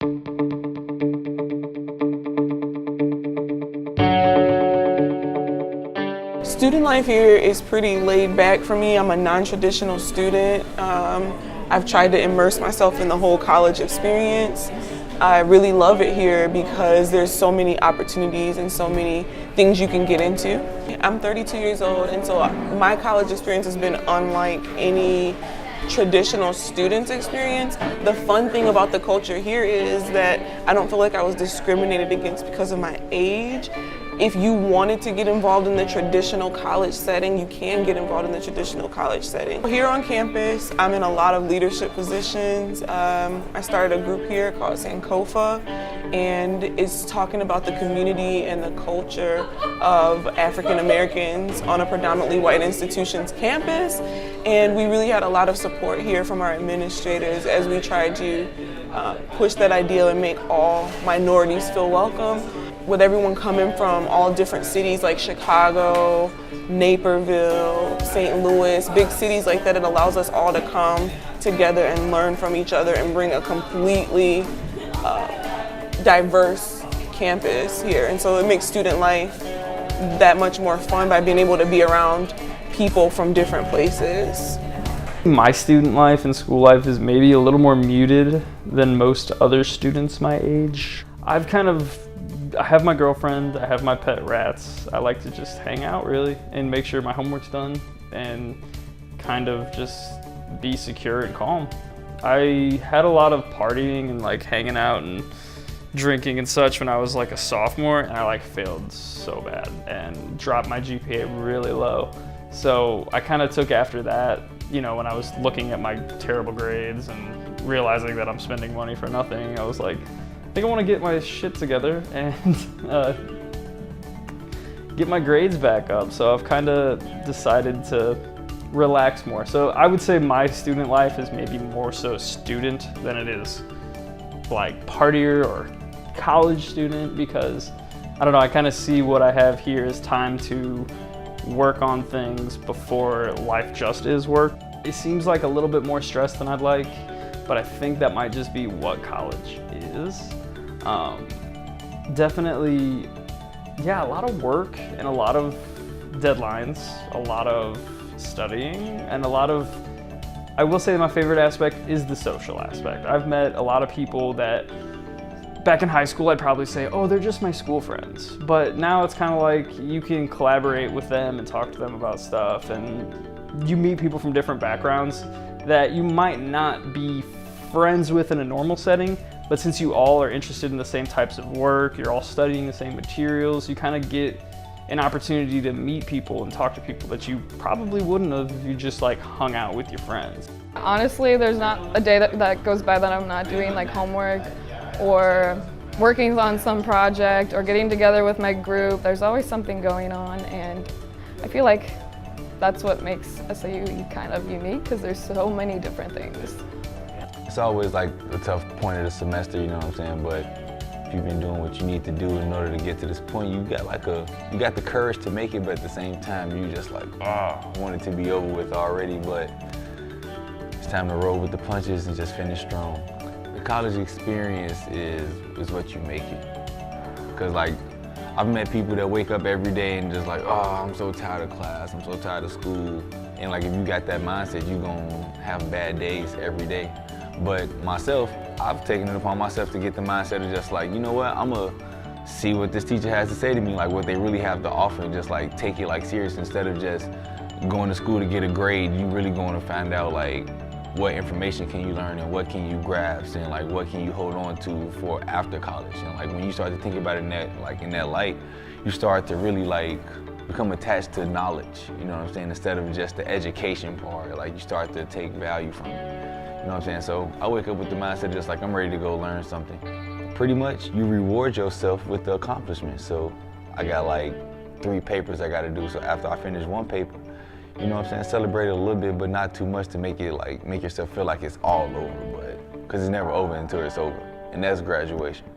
Student life here is pretty laid back for me. I'm a non-traditional student. I've tried to immerse myself in the whole college experience. I really love it here because there's so many opportunities and so many things you can get into. I'm 32 years old, and so my college experience has been unlike any traditional student's experience. The fun thing about the culture here is that I don't feel like I was discriminated against because of my age. If you wanted to get involved in the traditional college setting, you can get involved in the traditional college setting. Here on campus, I'm in a lot of leadership positions. I started a group here called Sankofa, and it's talking about the community and the culture of African Americans on a predominantly white institution's campus. And we really had a lot of support here from our administrators as we tried to push that ideal and make all minorities feel welcome. With everyone coming from all different cities like Chicago, Naperville, St. Louis, big cities like that, it allows us all to come together and learn from each other and bring a completely diverse campus here. And so it makes student life that much more fun by being able to be around people from different places. My student life and school life is maybe a little more muted than most other students my age. I have my girlfriend, I have my pet rats. I like to just hang out really and make sure my homework's done and kind of just be secure and calm. I had a lot of partying and like hanging out and drinking and such when I was like a sophomore, and I like failed so bad and dropped my GPA really low. So I kind of took after that, you know, when I was looking at my terrible grades and realizing that I'm spending money for nothing. I was like, I think I want to get my shit together and get my grades back up. So I've kind of decided to relax more. So I would say my student life is maybe more so student than it is like partier or college student, because I don't know, I kind of see what I have here as time to work on things before life just is work. It seems like a little bit more stress than I'd like, but I think that might just be what college is. Definitely, yeah, a lot of work and a lot of deadlines, a lot of studying, and a lot of, I will say my favorite aspect is the social aspect. I've met a lot of people that back in high school I'd probably say, oh, they're just my school friends. But now it's kind of like you can collaborate with them and talk to them about stuff, and you meet people from different backgrounds that you might not be friends with in a normal setting, but since you all are interested in the same types of work, you're all studying the same materials, you kind of get an opportunity to meet people and talk to people that you probably wouldn't have if you just like hung out with your friends. Honestly, there's not a day that goes by that I'm not doing like homework or working on some project or getting together with my group. There's always something going on, and I feel like that's what makes SIUE kind of unique, because there's so many different things. It's always like a tough point of the semester, you know what I'm saying? But if you've been doing what you need to do in order to get to this point, you got the courage to make it, but at the same time, you just like, I want it to be over with already, but it's time to roll with the punches and just finish strong. The college experience is what you make it. Cause like, I've met people that wake up every day and just like, I'm so tired of class, I'm so tired of school. And like, if you got that mindset, you're gonna have bad days every day. But myself, I've taken it upon myself to get the mindset of just like, you know what, I'm gonna see what this teacher has to say to me, like what they really have to offer, and just like take it like serious instead of just going to school to get a grade. You really going to find out like what information can you learn and what can you grasp and like what can you hold on to for after college. And like when you start to think about it in that light, you start to really like become attached to knowledge, you know what I'm saying, instead of just the education part. Like you start to take value from it. You know what I'm saying? So I wake up with the mindset just like I'm ready to go learn something. Pretty much you reward yourself with the accomplishment. So I got like 3 papers I got to do. So after I finish one paper, you know what I'm saying, celebrate it a little bit, but not too much to make it like, make yourself feel like it's all over, but because it's never over until it's over. And that's graduation.